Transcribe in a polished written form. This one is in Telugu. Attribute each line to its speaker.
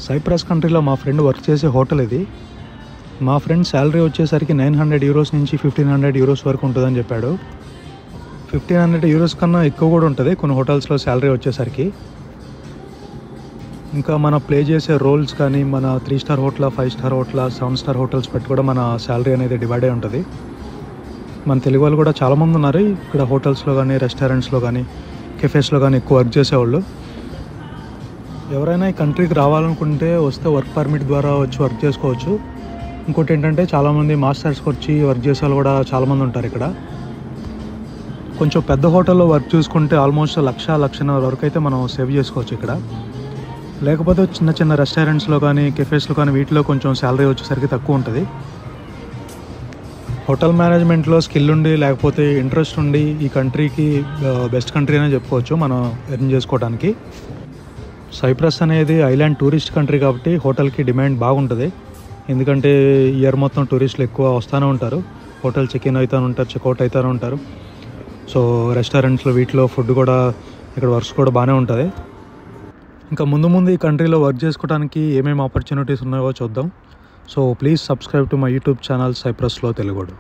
Speaker 1: సైప్రస్ కంట్రీలో మా ఫ్రెండ్ వర్క్ చేసే హోటల్ ఇది. మా ఫ్రెండ్ శాలరీ వచ్చేసరికి 900 యూరోస్ నుంచి 1500 యూరోస్ వరకు ఉంటుందని చెప్పాడు. 1500 యూరోస్ కన్నా ఎక్కువ కూడా ఉంటుంది కొన్ని హోటల్స్లో శాలరీ వచ్చేసరికి. ఇంకా మన ప్లే చేసే రోల్స్ కానీ మన 3 star hotel, 5 star hotel, 7 star hotels పెట్టి కూడా మన శాలరీ అనేది డివైడ్ అయి ఉంటుంది. మన తెలుగు వాళ్ళు కూడా చాలామంది ఉన్నారు ఇక్కడ హోటల్స్లో కానీ, రెస్టారెంట్స్లో కానీ, కెఫేస్లో కానీ ఎక్కువ వర్క్ చేసేవాళ్ళు. ఎవరైనా ఈ కంట్రీకి రావాలనుకుంటే వస్తే వర్క్ పర్మిట్ ద్వారా వచ్చి వర్క్ చేసుకోవచ్చు. ఇంకోటి ఏంటంటే చాలామంది మాస్టర్స్కి వచ్చి వర్క్ చేసే వాళ్ళు కూడా చాలామంది ఉంటారు ఇక్కడ. కొంచెం పెద్ద హోటల్లో వర్క్ చూసుకుంటే ఆల్మోస్ట్ 1,00,000-1,50,000 వరకు అయితే మనం సేవ్ చేసుకోవచ్చు ఇక్కడ. లేకపోతే చిన్న చిన్న రెస్టారెంట్స్లో కానీ, కెఫేస్లో కానీ వీటిలో కొంచెం శాలరీ వచ్చేసరికి తక్కువ ఉంటుంది. హోటల్ మేనేజ్మెంట్లో స్కిల్ ఉండి లేకపోతే ఇంట్రెస్ట్ ఉండి ఈ కంట్రీకి బెస్ట్ కంట్రీ అనే చెప్పుకోవచ్చు మనం ఎర్న్ చేసుకోవడానికి. సైప్రస్ అనేది ఐలాండ్ టూరిస్ట్ కంట్రీ కాబట్టి హోటల్కి డిమాండ్ బాగుంటుంది. ఎందుకంటే ఇయర్ మొత్తం టూరిస్టులు ఎక్కువ వస్తూనే ఉంటారు. హోటల్ చెక్-ఇన్ అవుతూ ఉంటారు, చెక్అవుట్ అవుతూనే ఉంటారు. సో రెస్టారెంట్స్లో వీటిలో ఫుడ్ కూడా ఇక్కడ వర్క్స్ కూడా బాగానే ఉంటుంది. ఇంకా ముందు ఈ కంట్రీలో వర్క్ చేసుకోవడానికి ఏమేమి ఆపర్చునిటీస్ ఉన్నాయో చూద్దాం. So please subscribe to my YouTube channel సైప్రస్లో తెలుగుడు.